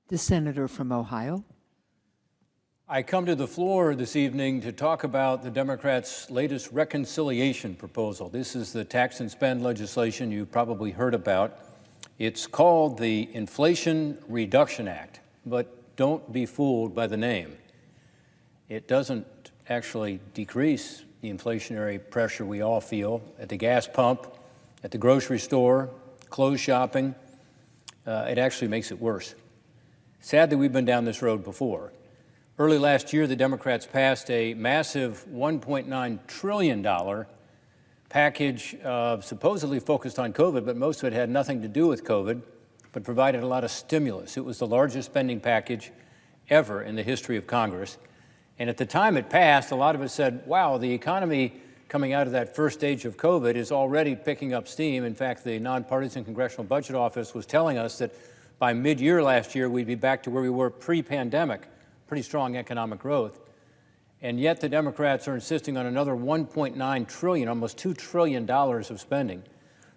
The senator from Ohio. I come to the floor this evening to talk about the Democrats' latest reconciliation proposal. This is the tax and spend legislation you've probably heard about. It's called the Inflation Reduction Act, but don't be fooled by the name. It doesn't actually decrease the inflationary pressure we all feel at the gas pump, at the grocery store, clothes shopping. It actually makes it worse. Sadly, we've been down this road before. Early last year, the Democrats passed a massive $1.9 trillion package supposedly focused on COVID, but most of it had nothing to do with COVID, but provided a lot of stimulus. It was the largest spending package ever in the history of Congress. And at the time it passed, a lot of us said, wow, the economy coming out of that first stage of COVID is already picking up steam. In fact, the Nonpartisan Congressional Budget Office was telling us that by mid-year last year, we'd be back to where we were pre-pandemic, pretty strong economic growth. And yet the Democrats are insisting on another $1.9 trillion, almost $2 trillion of spending.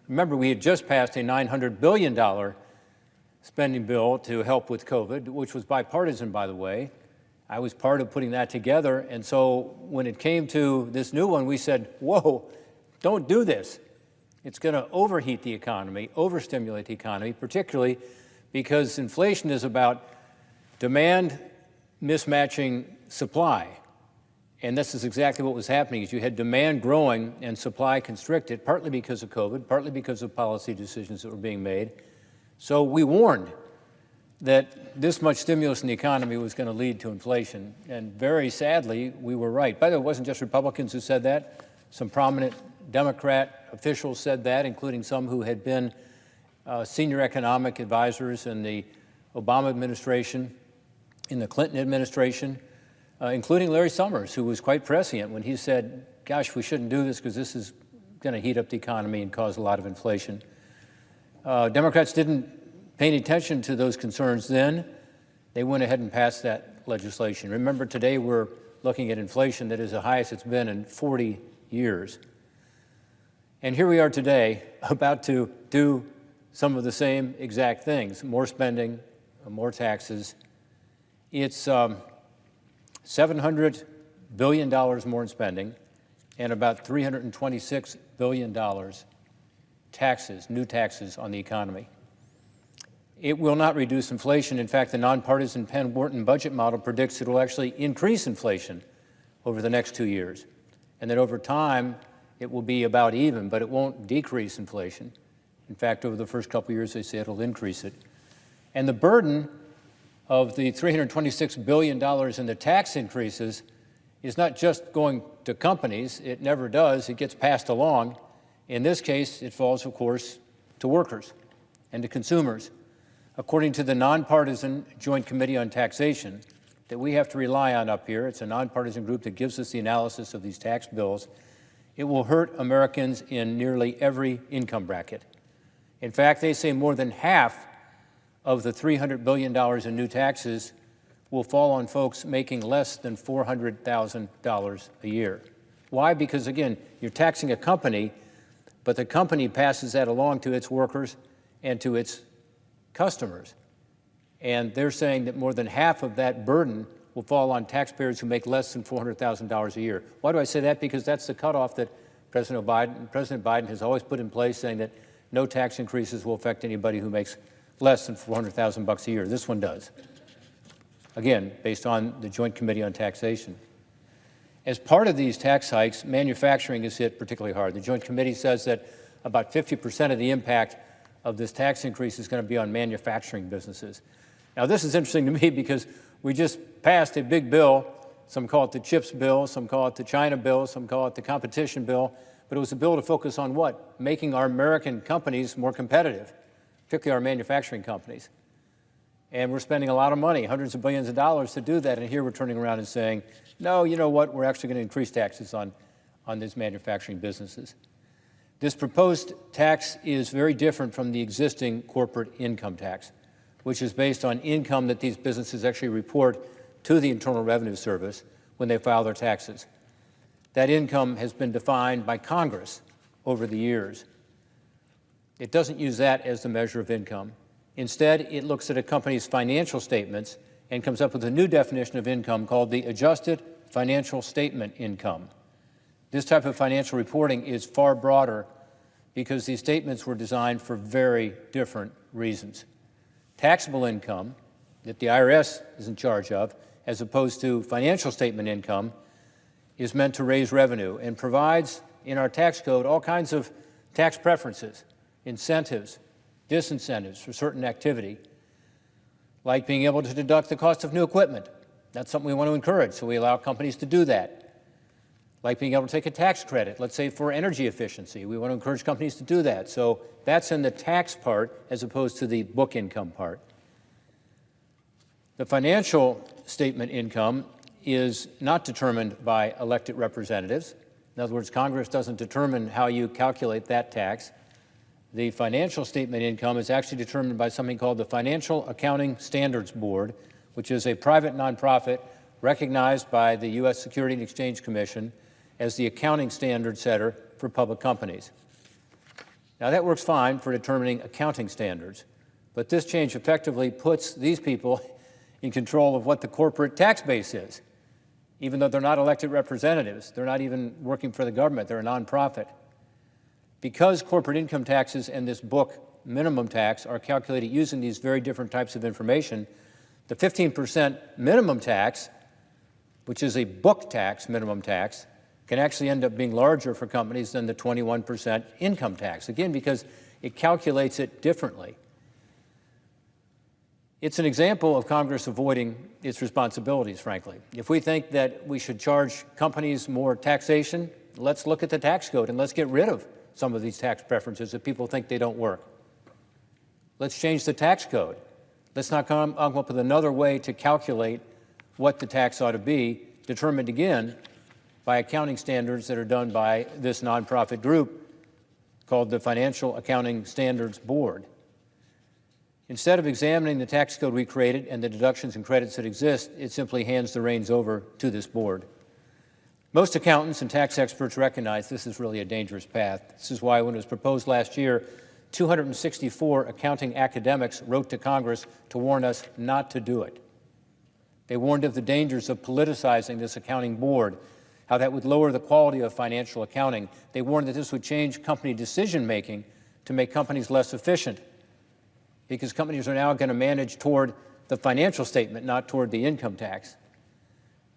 Remember, we had just passed a $900 billion spending bill to help with COVID, which was bipartisan, by the way. I was part of putting that together. And so when it came to this new one, we said, whoa, don't do this. It's going to overheat the economy, overstimulate the economy, particularly because inflation is about demand mismatching supply. And this is exactly what was happening, is you had demand growing and supply constricted, partly because of COVID, partly because of policy decisions that were being made. So we warned that this much stimulus in the economy was going to lead to inflation. And very sadly, we were right. By the way, it wasn't just Republicans who said that. Some prominent Democrat officials said that, including some who had been senior economic advisors in the Obama administration, in the Clinton administration, including Larry Summers, who was quite prescient when he said, gosh, we shouldn't do this because this is going to heat up the economy and cause a lot of inflation. Democrats didn't pay any attention to those concerns then. They went ahead and passed that legislation. Remember, today we're looking at inflation that is the highest it's been in 40 years. And here we are today about to do some of the same exact things, more spending, more taxes. It's $700 billion more in spending and about $326 billion taxes, new taxes on the economy. It will not reduce inflation. In fact, the nonpartisan Penn-Wharton budget model predicts it will actually increase inflation over the next 2 years, and that over time it will be about even, but it won't decrease inflation. In fact, over the first couple of years, they say it'll increase it. And the burden of the $326 billion in the tax increases is not just going to companies. It never does. It gets passed along. In this case, it falls, of course, to workers and to consumers. According to the Nonpartisan Joint Committee on Taxation that we have to rely on up here, it's a nonpartisan group that gives us the analysis of these tax bills, it will hurt Americans in nearly every income bracket. In fact, they say more than half of the $300 billion in new taxes will fall on folks making less than $400,000 a year. Why? Because, again, you're taxing a company, but the company passes that along to its workers and to its customers. And they're saying that more than half of that burden will fall on taxpayers who make less than $400,000 a year. Why do I say that? Because that's the cutoff that President Biden has always put in place, saying that no tax increases will affect anybody who makes less than $400,000 a year. This one does. Again, based on the Joint Committee on Taxation. As part of these tax hikes, manufacturing is hit particularly hard. The Joint Committee says that about 50% of the impact of this tax increase is going to be on manufacturing businesses. Now, this is interesting to me because we just passed a big bill. Some call it the CHIPS bill, some call it the China bill, some call it the competition bill. But it was a bill to focus on what? Making our American companies more competitive, particularly our manufacturing companies. And we're spending a lot of money, hundreds of billions of dollars to do that. And here we're turning around and saying, no, you know what? We're actually going to increase taxes on these manufacturing businesses. This proposed tax is very different from the existing corporate income tax, which is based on income that these businesses actually report to the Internal Revenue Service when they file their taxes. That income has been defined by Congress over the years. It doesn't use that as the measure of income. Instead, it looks at a company's financial statements and comes up with a new definition of income called the adjusted financial statement income. This type of financial reporting is far broader because these statements were designed for very different reasons. Taxable income that the IRS is in charge of, as opposed to financial statement income, is meant to raise revenue and provides in our tax code all kinds of tax preferences, incentives, disincentives for certain activity, like being able to deduct the cost of new equipment. That's something we want to encourage, so we allow companies to do that. Like being able to take a tax credit, let's say for energy efficiency. We want to encourage companies to do that. So that's in the tax part as opposed to the book income part. The financial statement income is not determined by elected representatives. In other words, Congress doesn't determine how you calculate that tax. The financial statement income is actually determined by something called the Financial Accounting Standards Board, which is a private nonprofit recognized by the U.S. Securities and Exchange Commission as the accounting standard setter for public companies. Now, that works fine for determining accounting standards, but this change effectively puts these people in control of what the corporate tax base is, even though they're not elected representatives. They're not even working for the government. They're a nonprofit. Because corporate income taxes and this book minimum tax are calculated using these very different types of information, the 15% minimum tax, which is a book tax minimum tax, can actually end up being larger for companies than the 21% income tax, again, because it calculates it differently. It's an example of Congress avoiding its responsibilities, frankly. If we think that we should charge companies more taxation, let's look at the tax code and let's get rid of some of these tax preferences if people think they don't work. Let's change the tax code. Let's not come up with another way to calculate what the tax ought to be, determined again by accounting standards that are done by this nonprofit group called the Financial Accounting Standards Board. Instead of examining the tax code we created and the deductions and credits that exist, it simply hands the reins over to this board. Most accountants and tax experts recognize this is really a dangerous path. This is why when it was proposed last year, 264 accounting academics wrote to Congress to warn us not to do it. They warned of the dangers of politicizing this accounting board, how that would lower the quality of financial accounting. They warned that this would change company decision-making to make companies less efficient, because companies are now going to manage toward the financial statement, not toward the income tax.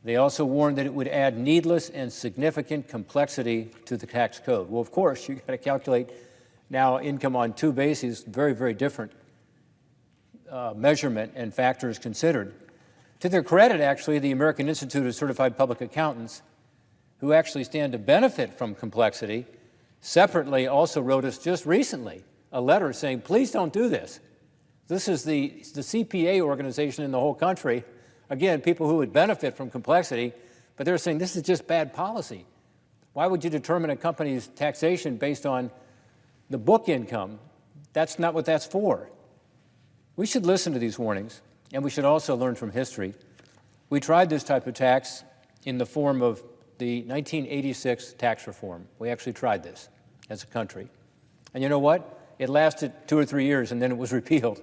They also warned that it would add needless and significant complexity to the tax code. Well, of course, you've got to calculate now income on two bases, very, very different measurement and factors considered. To their credit, actually, the American Institute of Certified Public Accountants, who actually stand to benefit from complexity, separately also wrote us just recently a letter saying, please don't do this. This is the CPA organization in the whole country. Again, people who would benefit from complexity, but they're saying this is just bad policy. Why would you determine a company's taxation based on the book income? That's not what that's for. We should listen to these warnings, and we should also learn from history. We tried this type of tax in the form of the 1986 tax reform. We actually tried this as a country. And you know what? It lasted 2 or 3 years, and then it was repealed.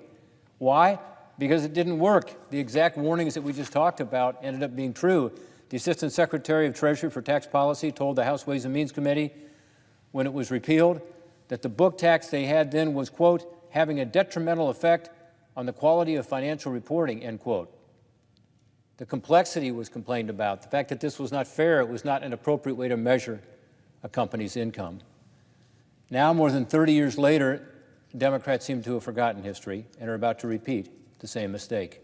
Why? Because it didn't work. The exact warnings that we just talked about ended up being true. The Assistant Secretary of Treasury for Tax Policy told the House Ways and Means Committee when it was repealed that the book tax they had then was, quote, having a detrimental effect on the quality of financial reporting, end quote. The complexity was complained about, the fact that this was not fair, it was not an appropriate way to measure a company's income. Now, more than 30 years later, Democrats seem to have forgotten history and are about to repeat the same mistake.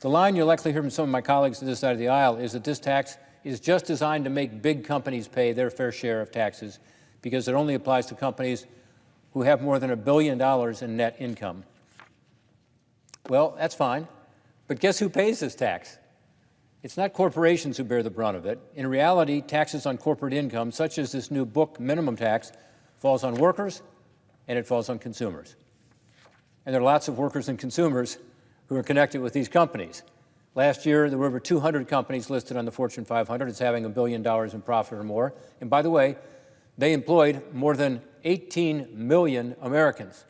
The line you'll likely hear from some of my colleagues to this side of the aisle is that this tax is just designed to make big companies pay their fair share of taxes because it only applies to companies who have more than $1 billion in net income. Well, that's fine, but guess who pays this tax? It's not corporations who bear the brunt of it. In reality, taxes on corporate income, such as this new book minimum tax, falls on workers and it falls on consumers. And there are lots of workers and consumers who are connected with these companies. Last year, there were over 200 companies listed on the Fortune 500 as having $1 billion in profit or more. And by the way, they employed more than 18 million Americans.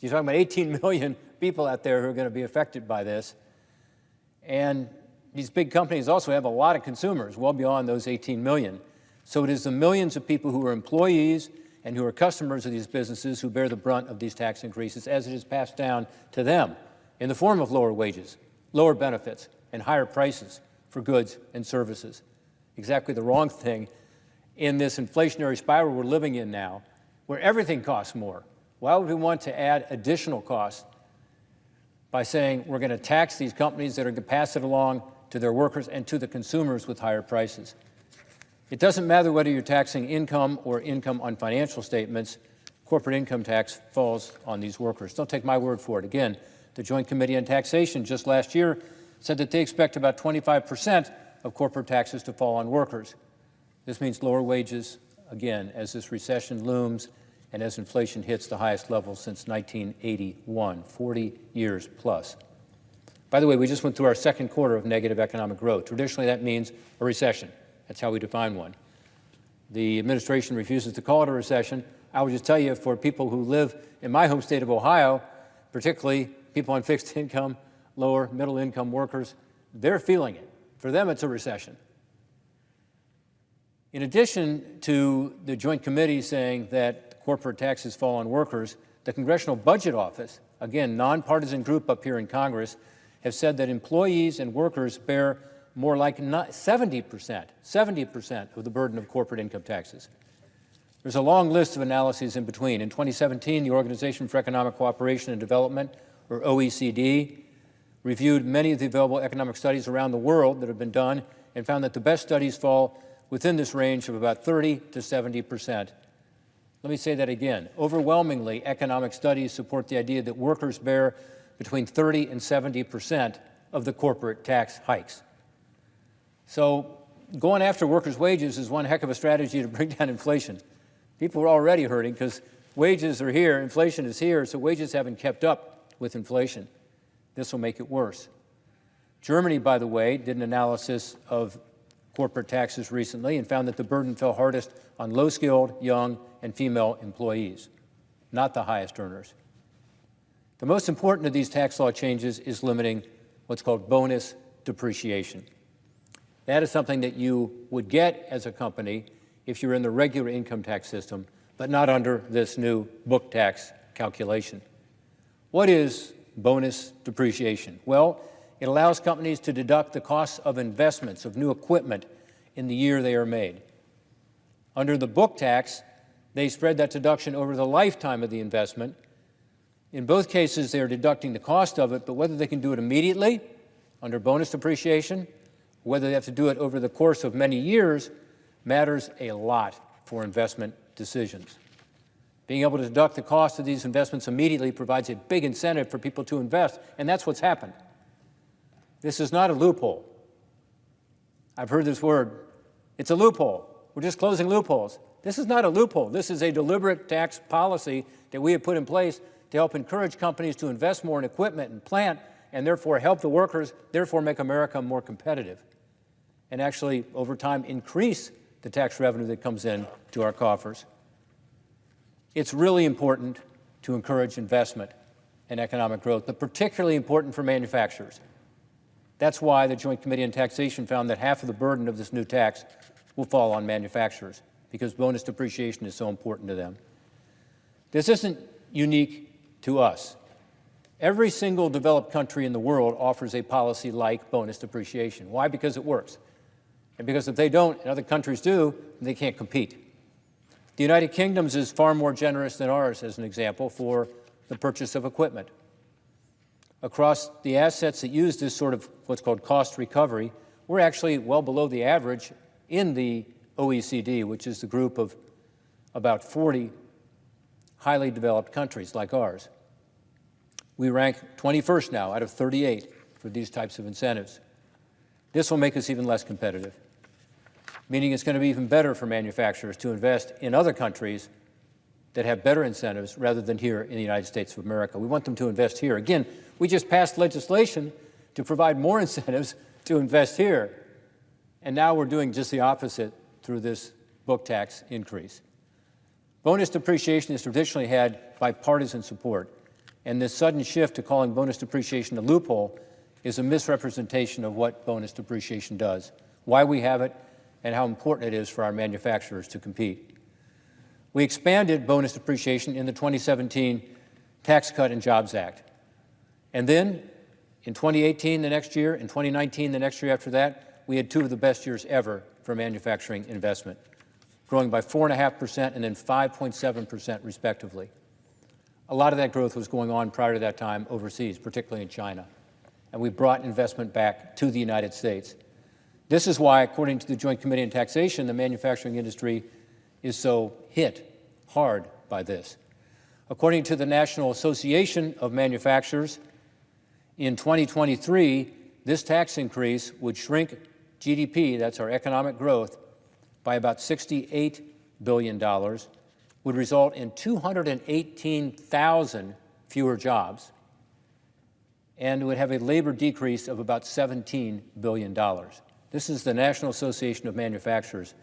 You're talking about 18 million people out there who are going to be affected by this. And these big companies also have a lot of consumers, well beyond those 18 million. So it is the millions of people who are employees and who are customers of these businesses who bear the brunt of these tax increases as it is passed down to them in the form of lower wages, lower benefits, and higher prices for goods and services. Exactly the wrong thing in this inflationary spiral we're living in now, where everything costs more. Why would we want to add additional costs by saying we're going to tax these companies that are going to pass it along to their workers and to the consumers with higher prices? It doesn't matter whether you're taxing income or income on financial statements. Corporate income tax falls on these workers. Don't take my word for it. Again, the Joint Committee on Taxation just last year said that they expect about 25% of corporate taxes to fall on workers. This means lower wages, again, as this recession looms and as inflation hits the highest level since 1981, 40 years plus. By the way, we just went through our second quarter of negative economic growth. Traditionally, that means a recession. That's how we define one. The administration refuses to call it a recession. I would just tell you, for people who live in my home state of Ohio, particularly people on fixed income, lower middle income workers, they're feeling it. For them, it's a recession. In addition to the Joint Committee saying that corporate taxes fall on workers, the Congressional Budget Office, again, nonpartisan group up here in Congress, have said that employees and workers bear more like 70% of the burden of corporate income taxes. There's a long list of analyses in between. In 2017, the Organization for Economic Cooperation and Development, or OECD, reviewed many of the available economic studies around the world that have been done and found that the best studies fall within this range of about 30 to 70%. Let me say that again. Overwhelmingly, economic studies support the idea that workers bear between 30 and 70% of the corporate tax hikes. So going after workers' wages is one heck of a strategy to bring down inflation. People are already hurting because wages are here, inflation is here, so wages haven't kept up with inflation. This will make it worse. Germany, by the way, did an analysis of corporate taxes recently and found that the burden fell hardest on low-skilled, young, and female employees, not the highest earners. The most important of these tax law changes is limiting what's called bonus depreciation. That is something that you would get as a company if you're in the regular income tax system, but not under this new book tax calculation. What is bonus depreciation? Well, it allows companies to deduct the costs of investments of new equipment in the year they are made. Under the book tax, they spread that deduction over the lifetime of the investment. In both cases, they are deducting the cost of it, but whether they can do it immediately under bonus depreciation, whether they have to do it over the course of many years, matters a lot for investment decisions. Being able to deduct the cost of these investments immediately provides a big incentive for people to invest, and that's what's happened. This is not a loophole. I've heard this word. It's a loophole. We're just closing loopholes. This is not a loophole. This is a deliberate tax policy that we have put in place to help encourage companies to invest more in equipment and plant, and therefore help the workers, therefore make America more competitive, and actually, over time, increase the tax revenue that comes in to our coffers. It's really important to encourage investment and economic growth, but particularly important for manufacturers. That's why the Joint Committee on Taxation found that half of the burden of this new tax will fall on manufacturers, because bonus depreciation is so important to them. This isn't unique to us. Every single developed country in the world offers a policy like bonus depreciation. Why? Because it works. And because if they don't, and other countries do, they can't compete. The United Kingdom's is far more generous than ours, as an example, for the purchase of equipment. Across the assets that use this sort of what's called cost recovery, we're actually well below the average in the OECD, which is the group of about 40 highly developed countries like ours. We rank 21st now out of 38 for these types of incentives. This will make us even less competitive, meaning it's going to be even better for manufacturers to invest in other countries that have better incentives rather than here in the United States of America. We want them to invest here. Again, we just passed legislation to provide more incentives to invest here, and now we're doing just the opposite through this book tax increase. Bonus depreciation has traditionally had bipartisan support. And this sudden shift to calling bonus depreciation a loophole is a misrepresentation of what bonus depreciation does, why we have it, and how important it is for our manufacturers to compete. We expanded bonus depreciation in the 2017 Tax Cut and Jobs Act. And then in 2018, the next year, in 2019, the next year after that, we had two of the best years ever for manufacturing investment, growing by 4.5% and then 5.7% respectively. A lot of that growth was going on prior to that time overseas, particularly in China. And we brought investment back to the United States. This is why, according to the Joint Committee on Taxation, the manufacturing industry is so hit hard by this. According to the National Association of Manufacturers, in 2023, this tax increase would shrink GDP, that's our economic growth, by about $68 billion, would result in 218,000 fewer jobs, and would have a labor decrease of about $17 billion. This is the National Association of Manufacturers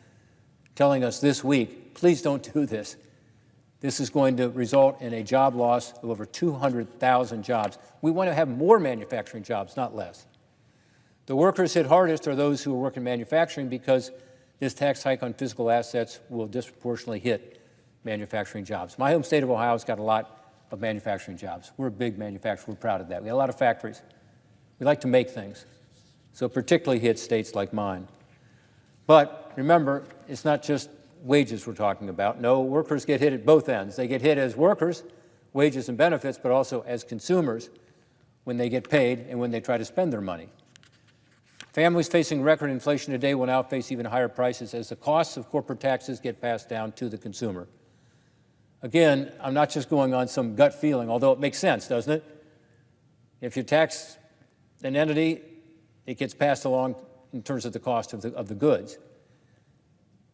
telling us this week, please don't do this. This is going to result in a job loss of over 200,000 jobs. We want to have more manufacturing jobs, not less. The workers hit hardest are those who work in manufacturing because this tax hike on physical assets will disproportionately hit manufacturing jobs. My home state of Ohio has got a lot of manufacturing jobs. We're a big manufacturer. We're proud of that. We have a lot of factories. We like to make things. So it particularly hits states like mine. But remember, it's not just wages we're talking about. No, workers get hit at both ends. They get hit as workers, wages and benefits, but also as consumers when they get paid and when they try to spend their money. Families facing record inflation today will now face even higher prices as the costs of corporate taxes get passed down to the consumer. Again, I'm not just going on some gut feeling, although it makes sense, doesn't it? If you tax an entity, it gets passed along in terms of the cost of the goods.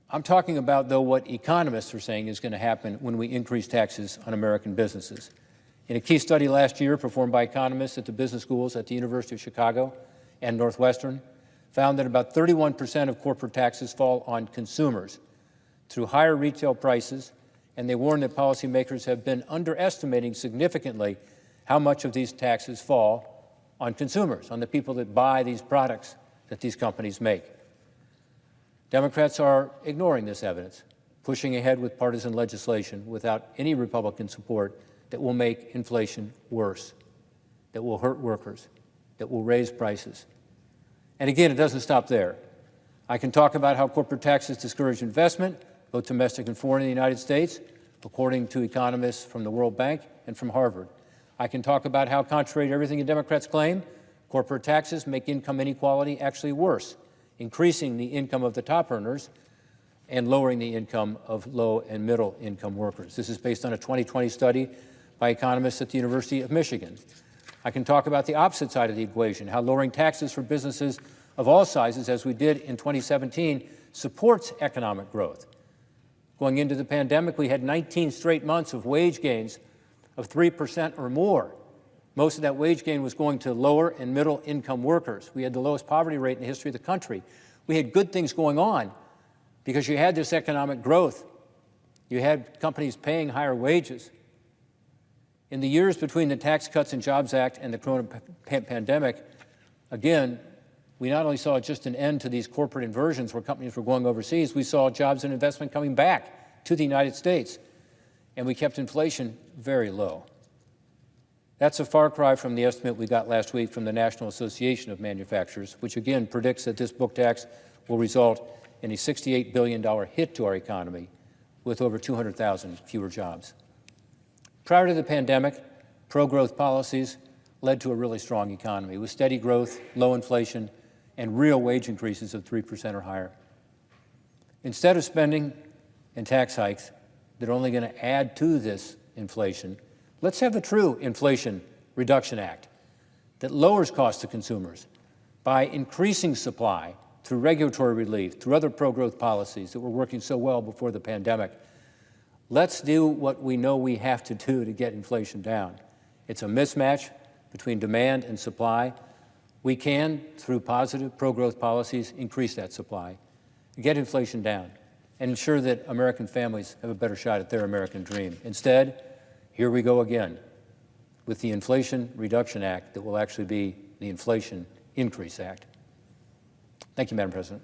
I'm talking about, though, what economists are saying is going to happen when we increase taxes on American businesses. In a key study last year performed by economists at the business schools at the University of Chicago and Northwestern, found that about 31% of corporate taxes fall on consumers through higher retail prices, and they warn that policymakers have been underestimating significantly how much of these taxes fall on consumers, on the people that buy these products that these companies make. Democrats are ignoring this evidence, pushing ahead with partisan legislation without any Republican support that will make inflation worse, that will hurt workers, that will raise prices. And again, it doesn't stop there. I can talk about how corporate taxes discourage investment, both domestic and foreign in the United States, according to economists from the World Bank and from Harvard. I can talk about how, contrary to everything the Democrats claim, corporate taxes make income inequality actually worse, increasing the income of the top earners and lowering the income of low and middle income workers. This is based on a 2020 study by economists at the University of Michigan. I can talk about the opposite side of the equation, how lowering taxes for businesses of all sizes, as we did in 2017, supports economic growth. Going into the pandemic, we had 19 straight months of wage gains of 3% or more. Most of that wage gain was going to lower and middle income workers. We had the lowest poverty rate in the history of the country. We had good things going on because you had this economic growth. You had companies paying higher wages. In the years between the Tax Cuts and Jobs Act and the corona pandemic, again, we not only saw just an end to these corporate inversions where companies were going overseas, we saw jobs and investment coming back to the United States, and we kept inflation very low. That's a far cry from the estimate we got last week from the National Association of Manufacturers, which again predicts that this book tax will result in a $68 billion hit to our economy with over 200,000 fewer jobs. Prior to the pandemic, pro-growth policies led to a really strong economy with steady growth, low inflation, and real wage increases of 3% or higher. Instead of spending and tax hikes that are only going to add to this inflation, let's have the true Inflation Reduction Act that lowers costs to consumers by increasing supply through regulatory relief, through other pro-growth policies that were working so well before the pandemic. Let's do what we know we have to do to get inflation down. It's a mismatch between demand and supply. We can, through positive pro-growth policies, increase that supply, get inflation down, and ensure that American families have a better shot at their American dream. Instead, here we go again. with the Inflation Reduction Act that will actually be the Inflation Increase Act. Thank you, Madam President.